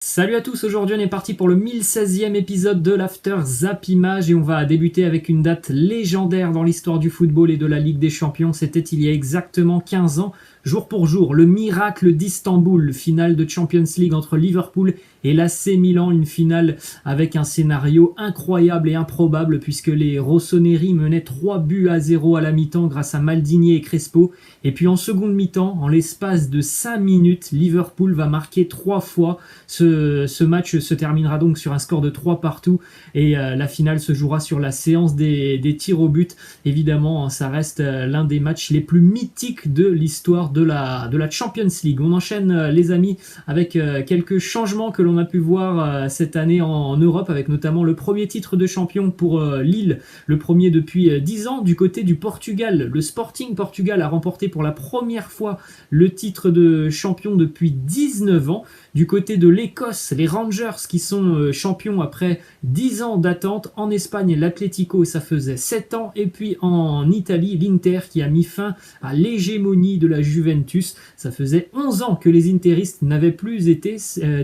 Salut à tous, aujourd'hui on est parti pour le 1016e épisode de l'After Zap Image et on va débuter avec une date légendaire dans l'histoire du football et de la Ligue des Champions. C'était il y a exactement 15 ans, jour pour jour, le miracle d'Istanbul, finale de Champions League entre Liverpool et l'AC Milan, une finale avec un scénario incroyable et improbable puisque les Rossoneri menaient 3-0 à la mi-temps grâce à Maldini et Crespo. Et puis en seconde mi-temps, en l'espace de 5 minutes, Liverpool va marquer 3 fois. Ce match se terminera donc sur un score de 3 partout et la finale se jouera sur la séance des tirs au but. Évidemment, ça reste l'un des matchs les plus mythiques de l'histoire de la Champions League. On enchaîne les amis avec quelques changements que l'on a pu voir cette année en Europe, avec notamment le premier titre de champion pour Lille, le premier depuis 10 ans du côté du Portugal. Le Sporting Portugal a remporté pour la première fois le titre de champion depuis 19 ans. Du côté de l'Écosse, les Rangers qui sont champions après 10 ans d'attente. En Espagne, l'Atlético, ça faisait 7 ans. Et puis en Italie, l'Inter qui a mis fin à l'hégémonie de la Juventus. Ça faisait 11 ans que les interistes n'avaient plus été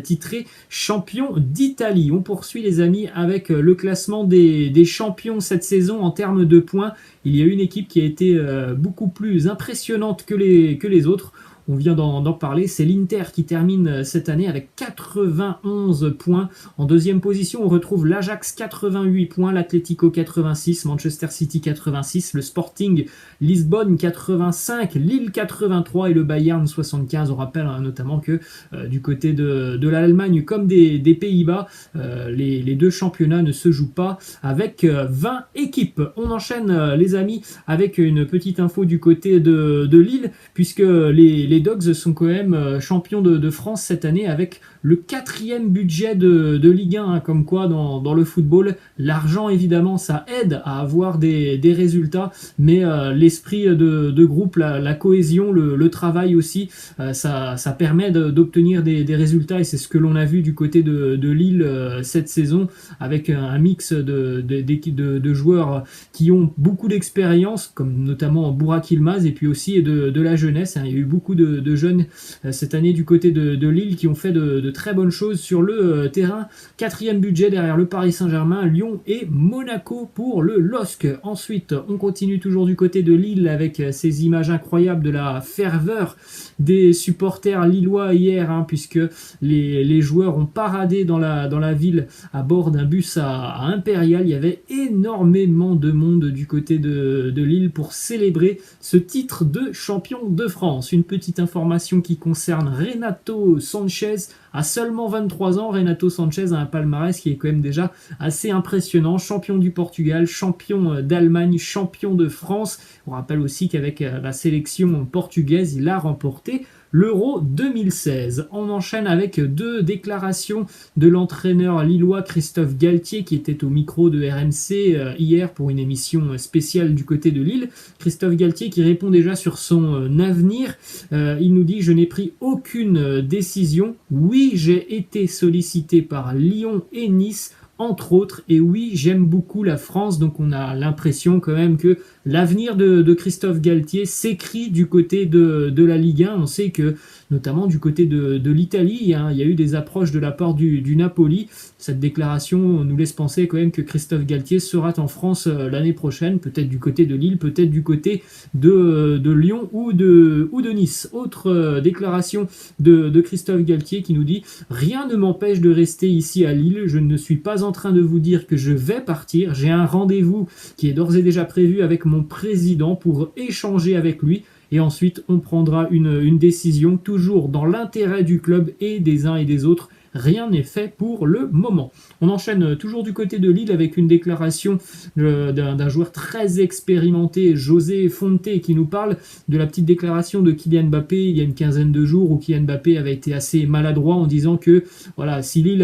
titrés champions d'Italie. On poursuit les amis avec le classement des champions cette saison en termes de points. Il y a une équipe qui a été beaucoup plus impressionnante que les autres. On vient d'en parler, c'est l'Inter qui termine cette année avec 91 points. En deuxième position, on retrouve l'Ajax 88 points, l'Atlético 86, Manchester City 86, le Sporting Lisbonne 85, Lille 83 et le Bayern 75. On rappelle notamment que du côté de l'Allemagne comme des Pays-Bas, les deux championnats ne se jouent pas avec 20 équipes. On enchaîne les amis avec une petite info du côté de Lille, puisque les Dogs sont quand même champions de France cette année avec le 4e budget de Ligue 1, comme quoi dans le football, l'argent évidemment ça aide à avoir des résultats, mais l'esprit de groupe, la cohésion, le travail aussi, ça permet d'obtenir des résultats et c'est ce que l'on a vu du côté de Lille cette saison avec un mix de joueurs qui ont beaucoup d'expérience, comme notamment Burak Yılmaz et puis aussi de la jeunesse. Il y a eu beaucoup de jeunes cette année du côté de Lille qui ont fait de très bonnes choses sur le terrain. 4e budget derrière le Paris Saint-Germain, Lyon et Monaco pour le LOSC. Ensuite, on continue toujours du côté de Lille avec ces images incroyables de la ferveur des supporters lillois hier, puisque les joueurs ont paradé dans la ville à bord d'un bus à Impérial. Il y avait énormément de monde du côté de Lille pour célébrer ce titre de champion de France. Une petite information qui concerne Renato Sanchez. À seulement 23 ans, Renato Sanchez a un palmarès qui est quand même déjà assez impressionnant. Champion du Portugal, champion d'Allemagne, champion de France. On rappelle aussi qu'avec la sélection portugaise, il a remporté l'Euro 2016. On enchaîne avec deux déclarations de l'entraîneur lillois Christophe Galtier qui était au micro de RMC hier pour une émission spéciale du côté de Lille. Christophe Galtier qui répond déjà sur son avenir. Il nous dit « Je n'ai pris aucune décision. Oui, j'ai été sollicité par Lyon et Nice. » Entre autres, et oui, j'aime beaucoup la France, donc on a l'impression quand même que l'avenir de Christophe Galtier s'écrit du côté de la Ligue 1. On sait que, notamment du côté de l'Italie, il y a eu des approches de la part du Napoli. Cette déclaration nous laisse penser quand même que Christophe Galtier sera en France l'année prochaine, peut-être du côté de Lille, peut-être du côté de Lyon ou de Nice. Autre déclaration de Christophe Galtier qui nous dit « Rien ne m'empêche de rester ici à Lille, je ne suis pas en train de vous dire que je vais partir, j'ai un rendez-vous qui est d'ores et déjà prévu avec mon président pour échanger avec lui et ensuite on prendra une décision toujours dans l'intérêt du club et des uns et des autres. Rien n'est fait pour le moment. » On enchaîne toujours du côté de Lille avec une déclaration d'un joueur très expérimenté, José Fonte, qui nous parle de la petite déclaration de Kylian Mbappé il y a une quinzaine de jours où Kylian Mbappé avait été assez maladroit en disant que voilà, si Lille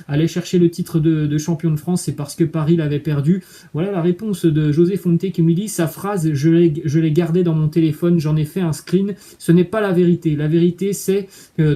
allait chercher le titre de champion de France, c'est parce que Paris l'avait perdu. Voilà la réponse de José Fonte qui me dit « Sa phrase, je l'ai gardée dans mon téléphone, j'en ai fait un screen. Ce n'est pas la vérité. La vérité, c'est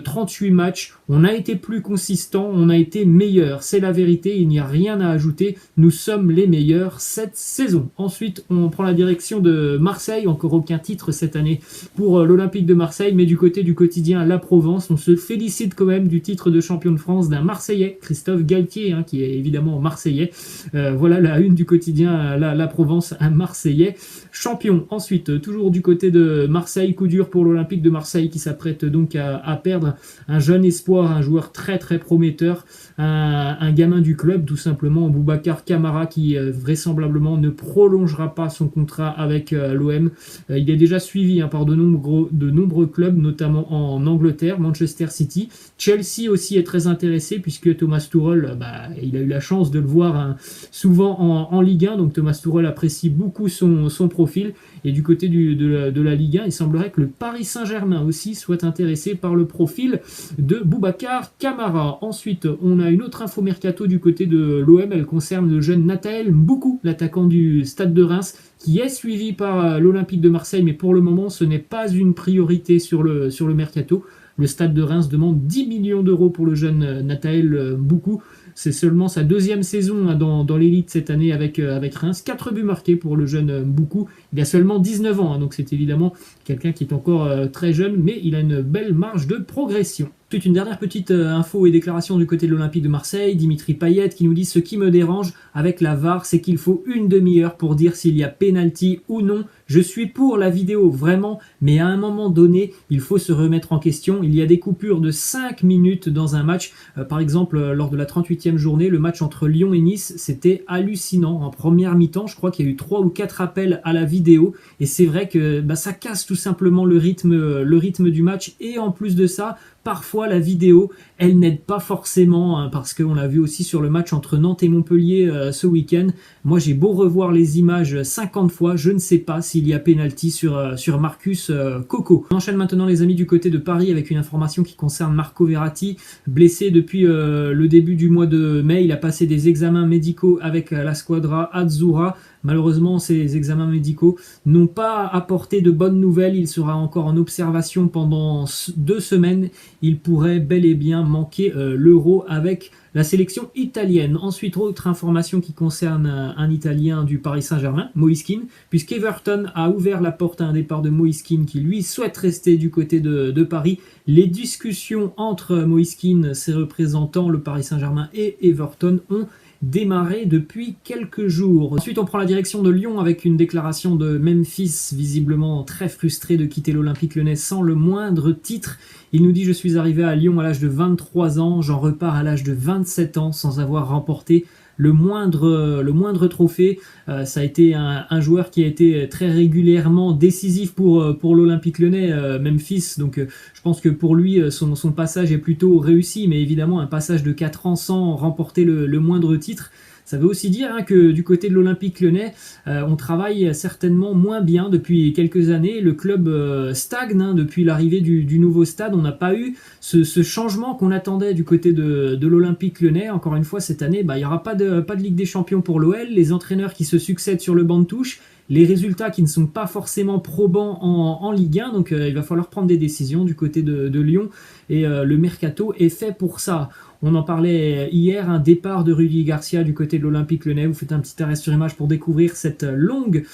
38 matchs. On a été plus consistant, on a été meilleur. C'est la vérité, il n'y a rien à ajouter. Nous sommes les meilleurs cette saison. Ensuite, on prend la direction de Marseille. Encore aucun titre cette année pour l'Olympique de Marseille, mais du côté du quotidien La Provence, on se félicite quand même du titre de champion de France d'un Marseillais, Christophe Galtier, qui est évidemment Marseillais. Voilà la une du quotidien La Provence, un Marseillais champion. Ensuite, toujours du côté de Marseille, coup dur pour l'Olympique de Marseille qui s'apprête donc à perdre un jeune espoir, un joueur très très prometteur, un gamin du club tout simplement, Boubacar Kamara, qui vraisemblablement ne prolongera pas son contrat avec l'OM. Il est déjà suivi par de nombreux clubs, notamment en Angleterre, Manchester City. Chelsea aussi est très intéressé puisque Thomas Tuchel, il a eu la chance de le voir souvent en Ligue 1, donc Thomas Tuchel apprécie beaucoup son profil. Et du côté de la Ligue 1, il semblerait que le Paris Saint-Germain aussi soit intéressé par le profil de Boubacar Kamara. Ensuite, on a une autre info mercato du côté de l'OM, elle concerne le jeune Nathaël Mboukou, l'attaquant du Stade de Reims, qui est suivi par l'Olympique de Marseille, mais pour le moment, ce n'est pas une priorité sur le mercato. Le Stade de Reims demande 10 millions d'euros pour le jeune Nathaël Mboukou. C'est seulement sa deuxième saison dans l'élite cette année avec Reims. 4 buts marqués pour le jeune Mboukou. Il a seulement 19 ans, donc c'est évidemment quelqu'un qui est encore très jeune, mais il a une belle marge de progression. Ensuite, une dernière petite info et déclaration du côté de l'Olympique de Marseille, Dimitri Payet qui nous dit: ce qui me dérange avec la VAR, c'est qu'il faut une demi-heure pour dire s'il y a pénalty ou non. Je suis pour la vidéo, vraiment, mais à un moment donné, il faut se remettre en question. Il y a des coupures de 5 minutes dans un match. Par exemple, lors de la 38e journée, le match entre Lyon et Nice, c'était hallucinant. En première mi-temps, je crois qu'il y a eu 3 ou 4 appels à la vidéo, et c'est vrai que ça casse tout simplement le rythme du match, et en plus de ça, parfois la vidéo, elle n'aide pas forcément, parce qu'on l'a vu aussi sur le match entre Nantes et Montpellier ce week-end. Moi, j'ai beau revoir les images 50 fois, je ne sais pas s'il y a pénalty sur Marcus Coco. On enchaîne maintenant, les amis, du côté de Paris avec une information qui concerne Marco Verratti, blessé depuis le début du mois de mai. Il a passé des examens médicaux avec la squadra Azzurra. Malheureusement, ces examens médicaux n'ont pas apporté de bonnes nouvelles. Il sera encore en observation pendant 2 semaines. Il pourrait bel et bien manquer l'Euro avec la sélection italienne. Ensuite, autre information qui concerne un Italien du Paris Saint-Germain, Moise Kean, puisqu'Everton a ouvert la porte à un départ de Moise Kean qui, lui, souhaite rester du côté de Paris. Les discussions entre Moise Kean, ses représentants, le Paris Saint-Germain et Everton ont démarré depuis quelques jours. Ensuite, on prend la direction de Lyon avec une déclaration de Memphis, visiblement très frustré de quitter l'Olympique Lyonnais sans le moindre titre. Il nous dit: je suis arrivé à Lyon à l'âge de 23 ans, j'en repars à l'âge de 27 ans sans avoir remporté le moindre trophée. Ça a été un joueur qui a été très régulièrement décisif pour l'Olympique Lyonnais, Memphis. Donc je pense que pour lui, son passage est plutôt réussi, mais évidemment un passage de 4 ans sans remporter le moindre titre, ça veut aussi dire que du côté de l'Olympique Lyonnais, on travaille certainement moins bien depuis quelques années. Le club stagne depuis l'arrivée du nouveau stade. On n'a pas eu ce changement qu'on attendait du côté de l'Olympique Lyonnais. Encore une fois, cette année, il n'y aura pas de Ligue des Champions pour l'OL. Les entraîneurs qui se succèdent sur le banc de touche, les résultats qui ne sont pas forcément probants en Ligue 1, donc il va falloir prendre des décisions du côté de Lyon, et le mercato est fait pour ça. On en parlait hier, un départ de Rudy Garcia du côté de l'Olympique Lyonnais. Vous faites un petit arrêt sur image pour découvrir cette longue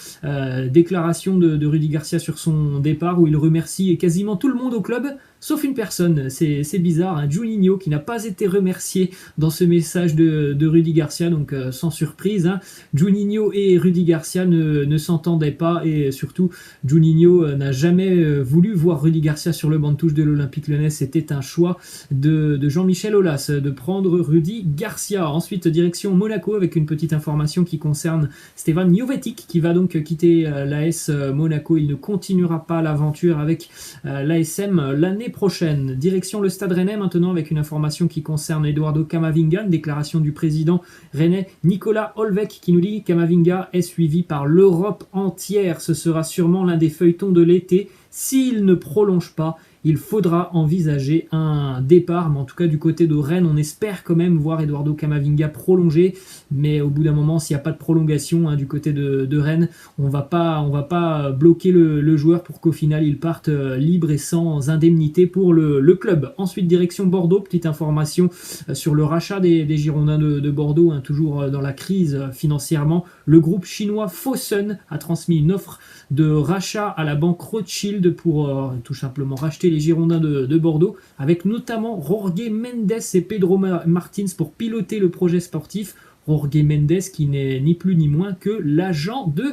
déclaration de Rudy Garcia sur son départ, où il remercie quasiment tout le monde au club, sauf une personne. C'est bizarre, un Juninho qui n'a pas été remercié dans ce message de Rudy Garcia, donc sans surprise. Juninho et Rudy Garcia ne s'entendaient pas, et surtout Juninho n'a jamais voulu voir Rudy Garcia sur le banc de touche de l'Olympique Lyonnais. C'était un choix de Jean-Michel Aulas de prendre Rudy Garcia. Ensuite, direction Monaco avec une petite information qui concerne Stevan Jovetic qui va donc quitter l'AS Monaco. Il ne continuera pas l'aventure avec l'ASM l'année prochaine. Direction le Stade Rennais maintenant avec une information qui concerne Eduardo Camavinga, une déclaration du président rennais Nicolas Olvec qui nous dit: Camavinga est suivi par l'Europe entière. Ce sera sûrement l'un des feuilletons de l'été. S'il ne prolonge pas, il faudra envisager un départ, mais en tout cas du côté de Rennes, on espère quand même voir Eduardo Camavinga prolonger, mais au bout d'un moment, s'il n'y a pas de prolongation du côté de Rennes, on va pas bloquer le joueur pour qu'au final il parte libre et sans indemnité pour le club. Ensuite, direction Bordeaux, petite information sur le rachat des Girondins de Bordeaux, toujours dans la crise financièrement. Le groupe chinois Fosun a transmis une offre de rachat à la banque Rothschild pour tout simplement racheter les Girondins de Bordeaux, avec notamment Jorge Mendes et Pedro Martins pour piloter le projet sportif. Jorge Mendes qui n'est ni plus ni moins que l'agent de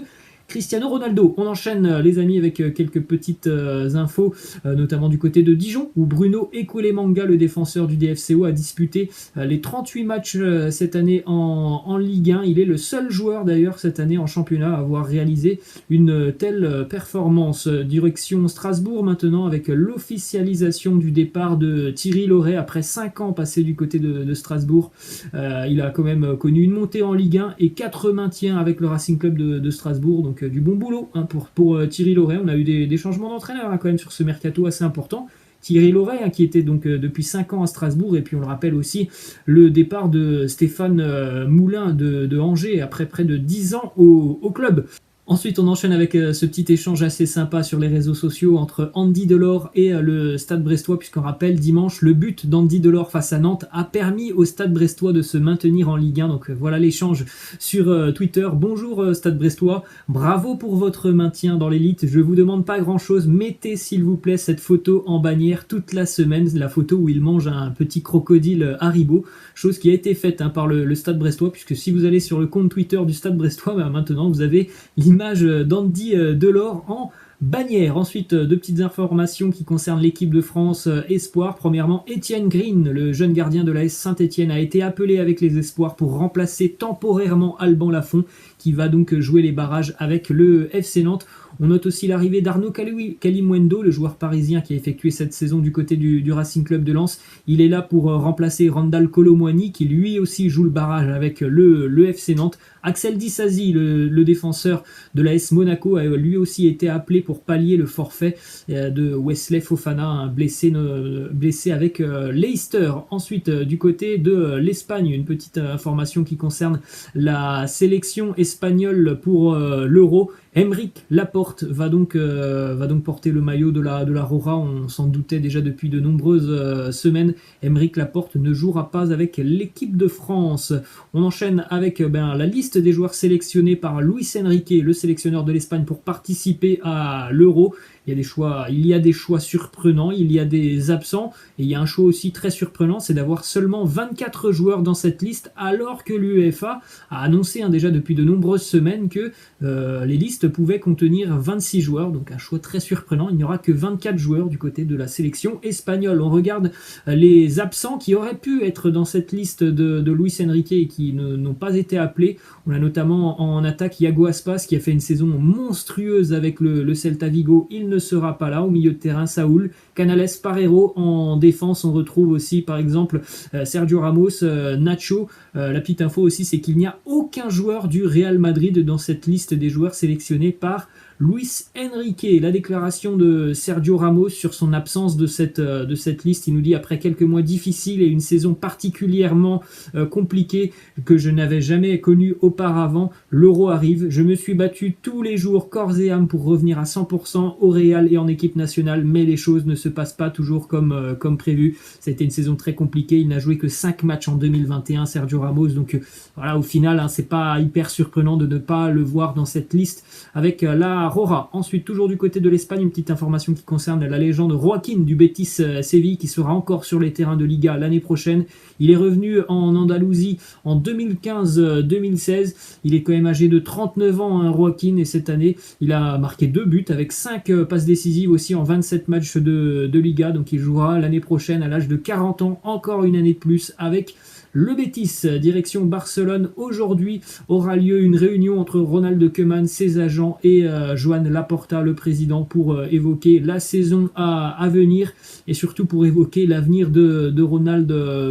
Cristiano Ronaldo. On enchaîne les amis avec quelques petites infos, notamment du côté de Dijon, où Bruno Ekoulemanga, le défenseur du DFCO, a disputé les 38 matchs cette année en Ligue 1. Il est le seul joueur d'ailleurs cette année en championnat à avoir réalisé une telle performance. Direction Strasbourg maintenant, avec l'officialisation du départ de Thierry Laurey après 5 ans passés du côté de Strasbourg. Il a quand même connu une montée en Ligue 1 et 4 maintiens avec le Racing Club de Strasbourg. Donc du bon boulot pour Thierry Laurey. On a eu des changements d'entraîneur quand même sur ce mercato assez important. Thierry Laurey qui était donc depuis 5 ans à Strasbourg, et puis on le rappelle aussi le départ de Stéphane Moulin de Angers après près de 10 ans au club. Ensuite, on enchaîne avec ce petit échange assez sympa sur les réseaux sociaux entre Andy Delors et le Stade Brestois, puisqu'on rappelle, dimanche, le but d'Andy Delors face à Nantes a permis au Stade Brestois de se maintenir en Ligue 1. Donc voilà l'échange sur Twitter. Bonjour Stade Brestois, bravo pour votre maintien dans l'élite. Je vous demande pas grand-chose, mettez s'il vous plaît cette photo en bannière toute la semaine, la photo où il mange un petit crocodile Haribo, chose qui a été faite par le Stade Brestois, puisque si vous allez sur le compte Twitter du Stade Brestois, maintenant vous avez l'image d'Andy Delors en bannière. Ensuite, deux petites informations qui concernent l'équipe de France Espoir. Premièrement, Étienne Green, le jeune gardien de l'AS Saint-Etienne, a été appelé avec les Espoirs pour remplacer temporairement Alban Lafont, qui va donc jouer les barrages avec le FC Nantes. On note aussi l'arrivée d'Arnaud Kalimwendo, le joueur parisien qui a effectué cette saison du côté du Racing Club de Lens. Il est là pour remplacer Randal Kolo Muani, qui lui aussi joue le barrage avec le FC Nantes. Axel Disasi, le défenseur de l'AS Monaco, a lui aussi été appelé pour pallier le forfait de Wesley Fofana, blessé avec Leicester. Ensuite, du côté de l'Espagne, une petite information qui concerne la sélection espagnole pour l'Euro. Aymeric Laporte va donc porter le maillot de la Roja. On s'en doutait déjà depuis de nombreuses semaines. Aymeric Laporte ne jouera pas avec l'équipe de France. On enchaîne avec la liste des joueurs sélectionnés par Luis Enrique, le sélectionneur de l'Espagne, pour participer à l'Euro. Il y a des choix surprenants, il y a des absents, et il y a un choix aussi très surprenant, c'est d'avoir seulement 24 joueurs dans cette liste, alors que l'UEFA a annoncé déjà depuis de nombreuses semaines que les listes pouvaient contenir 26 joueurs, donc un choix très surprenant. Il n'y aura que 24 joueurs du côté de la sélection espagnole. On regarde les absents qui auraient pu être dans cette liste de Luis Enrique et qui n'ont pas été appelés. On a notamment en attaque Iago Aspas qui a fait une saison monstrueuse avec le Celta Vigo. Il ne sera pas là. Au milieu de terrain, Saúl, Canales, Parreiro. En défense, on retrouve aussi par exemple Sergio Ramos, Nacho. La petite info aussi, c'est qu'il n'y a aucun joueur du Real Madrid dans cette liste des joueurs sélectionnés par Luis Enrique. La déclaration de Sergio Ramos sur son absence de cette liste, il nous dit: après quelques mois difficiles et une saison particulièrement compliquée que je n'avais jamais connue auparavant, l'Euro arrive. Je me suis battu tous les jours corps et âme pour revenir à 100% au Real et en équipe nationale, mais les choses ne se passent pas toujours comme prévu. C'était une saison très compliquée. Il n'a joué que 5 matchs en 2021, Sergio Ramos. Donc voilà, au final, c'est pas hyper surprenant de ne pas le voir dans cette liste avec la Roja. Ensuite, toujours du côté de l'Espagne, une petite information qui concerne la légende Joaquín du Betis Séville, qui sera encore sur les terrains de Liga l'année prochaine. Il est revenu en Andalousie en 2015-2016. Il est quand même âgé de 39 ans, Joaquín, et cette année, il a marqué 2 buts avec 5 passes décisives aussi en 27 matchs de Liga. Donc il jouera l'année prochaine à l'âge de 40 ans, encore une année de plus avec le Betis. Direction Barcelone. Aujourd'hui aura lieu une réunion entre Ronald Koeman, ses agents et Joan Laporta, le président, pour évoquer la saison à venir et surtout pour évoquer l'avenir de Ronald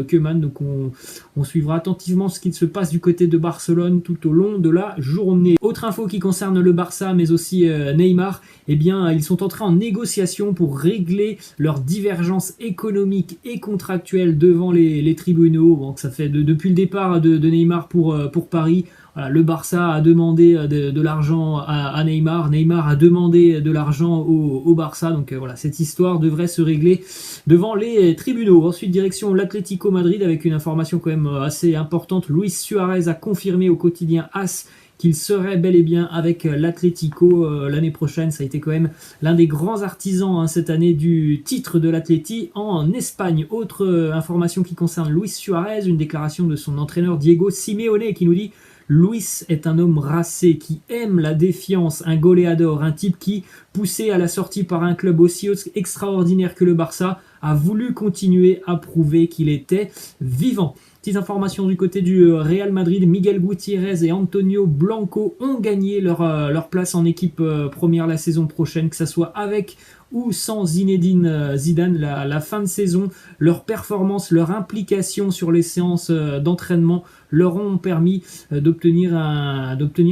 Koeman. Donc on suivra attentivement ce qu'il se passe du côté de Barcelone tout au long de la journée. Autre info qui concerne le Barça mais aussi Neymar, eh bien ils sont entrés en négociation pour régler leurs divergences économiques et contractuelles devant les tribunaux. Donc ça fait depuis le départ de Neymar pour Paris. Voilà, le Barça a demandé de l'argent à Neymar, Neymar a demandé de l'argent au Barça, donc voilà, cette histoire devrait se régler devant les tribunaux. Ensuite, direction l'Atlético Madrid avec une information quand même assez importante. Luis Suarez a confirmé au quotidien AS qu'il serait bel et bien avec l'Atlético l'année prochaine. Ça a été quand même l'un des grands artisans cette année du titre de l'Atleti en Espagne. Autre information qui concerne Luis Suarez, une déclaration de son entraîneur Diego Simeone qui nous dit: Luis est un homme racé qui aime la défiance, un goleador, un type qui, poussé à la sortie par un club aussi extraordinaire que le Barça, a voulu continuer à prouver qu'il était vivant. Petite information du côté du Real Madrid, Miguel Gutiérrez et Antonio Blanco ont gagné leur place en équipe première la saison prochaine, que ce soit avec ou sans Zinedine Zidane. La fin de saison, leur performance, leur implication sur les séances d'entraînement leur ont permis d'obtenir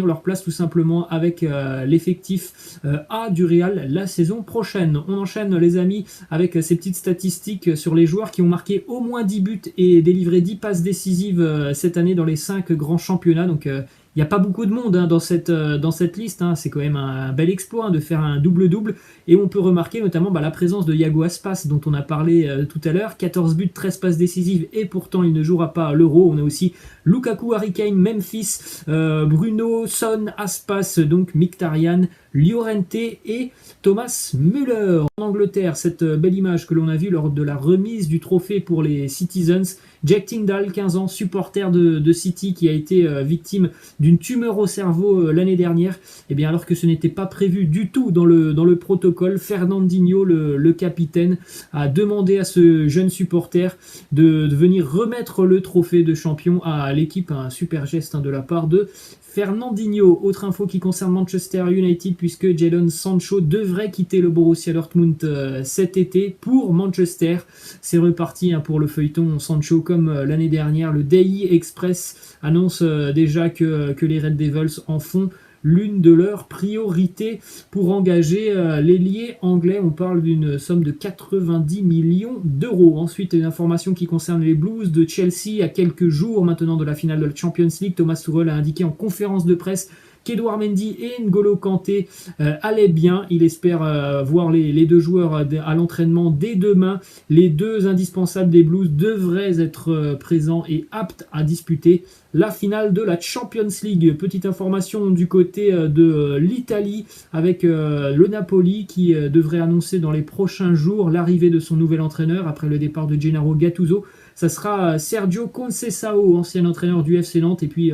leur place tout simplement avec l'effectif A du Real la saison prochaine. On enchaîne les amis avec ces petites statistiques sur les joueurs qui ont marqué au moins 10 buts et délivré 10 passes décisives cette année dans les 5 grands championnats. Donc il n'y a pas beaucoup de monde dans cette liste. C'est quand même un bel exploit de faire un double-double. Et on peut remarquer notamment la présence de Iago Aspas dont on a parlé tout à l'heure. 14 buts, 13 passes décisives et pourtant il ne jouera pas à l'Euro. On a aussi Lukaku, Harry Kane, Memphis, Bruno, Son, Aspas, donc Mkhitaryan, Llorente et Thomas Müller. En Angleterre, cette belle image que l'on a vue lors de la remise du trophée pour les Citizens. Jack Tyndall, 15 ans, supporter de City qui a été victime d'une tumeur au cerveau l'année dernière. Et bien alors que ce n'était pas prévu du tout dans le protocole, Fernandinho, le capitaine, a demandé à ce jeune supporter de venir remettre le trophée de champion à l'équipe. Un super geste de la part de Fernandinho. Autre info qui concerne Manchester United puisque Jadon Sancho devrait quitter le Borussia Dortmund cet été pour Manchester. C'est reparti pour le feuilleton Sancho comme l'année dernière. Le Daily Express annonce déjà que les Red Devils en font l'une de leurs priorités pour engager l'ailier anglais. On parle d'une somme de 90 millions d'euros. Ensuite, une information qui concerne les Blues de Chelsea. À quelques jours maintenant de la finale de la Champions League, Thomas Tuchel a indiqué en conférence de presse qu'Edouard Mendy et N'Golo Kanté allaient bien. Il espère voir les deux joueurs à l'entraînement dès demain. Les deux indispensables des Blues devraient être présents et aptes à disputer la finale de la Champions League. Petite information du côté de l'Italie avec le Napoli qui devrait annoncer dans les prochains jours l'arrivée de son nouvel entraîneur après le départ de Gennaro Gattuso. Ça sera Sergio Conceição, ancien entraîneur du FC Nantes. Et puis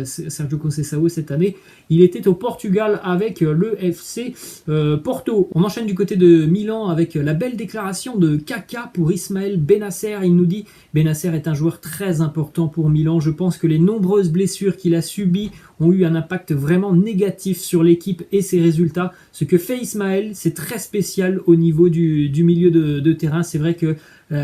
Sergio Conceição cette année, il était au Portugal avec le FC Porto. On enchaîne du côté de Milan avec la belle déclaration de Kaka pour Ismaël Bennacer. Il nous dit: Bennacer est un joueur très important pour Milan. Je pense que les nombreuses blessures qu'il a subies ont eu un impact vraiment négatif sur l'équipe et ses résultats. Ce que fait Ismaël, c'est très spécial au niveau du milieu de terrain. C'est vrai que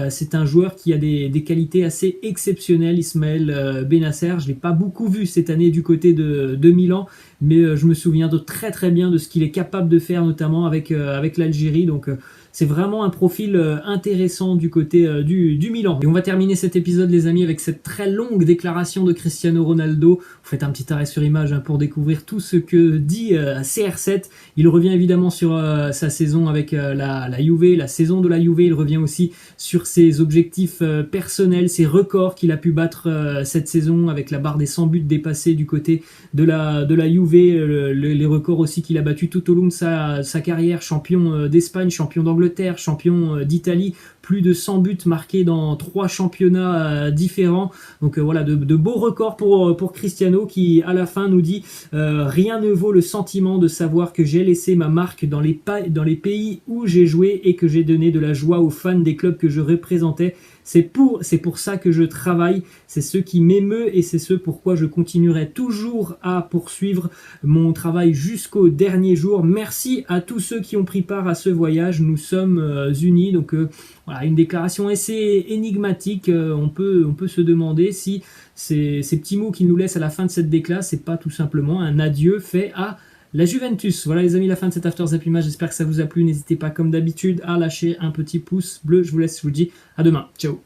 c'est un joueur qui a des qualités assez exceptionnelles, Ismaël Bennacer. Je ne l'ai pas beaucoup vu cette année du côté de Milan, mais je me souviens très très bien de ce qu'il est capable de faire, notamment avec l'Algérie. Donc c'est vraiment un profil intéressant du côté du Milan. Et on va terminer cet épisode, les amis, avec cette très longue déclaration de Cristiano Ronaldo. Vous faites un petit arrêt sur image pour découvrir tout ce que dit CR7. Il revient évidemment sur sa saison avec la Juve, la saison de la Juve. Il revient aussi sur ses objectifs personnels, ses records qu'il a pu battre cette saison avec la barre des 100 buts dépassés du côté de la Juve. Les records aussi qu'il a battus tout au long de sa carrière. Champion d'Espagne, champion d'Angleterre, champion d'Italie, plus de 100 buts marqués dans 3 championnats différents. Donc voilà, de beaux records pour Cristiano qui à la fin nous dit rien ne vaut le sentiment de savoir que j'ai laissé ma marque dans les pays où j'ai joué et que j'ai donné de la joie aux fans des clubs que je représentais. C'est pour ça que je travaille, c'est ce qui m'émeut et c'est ce pourquoi je continuerai toujours à poursuivre mon travail jusqu'au dernier jour. Merci à tous ceux qui ont pris part à ce voyage, nous sommes unis. Donc voilà, une déclaration assez énigmatique. On peut se demander si ces petits mots qu'il nous laisse à la fin de cette déclaration, c'est pas tout simplement un adieu fait à la Juventus. Voilà les amis, la fin de cet After Zappimage. J'espère que ça vous a plu. N'hésitez pas comme d'habitude à lâcher un petit pouce bleu. Je vous laisse, je vous dis à demain. Ciao.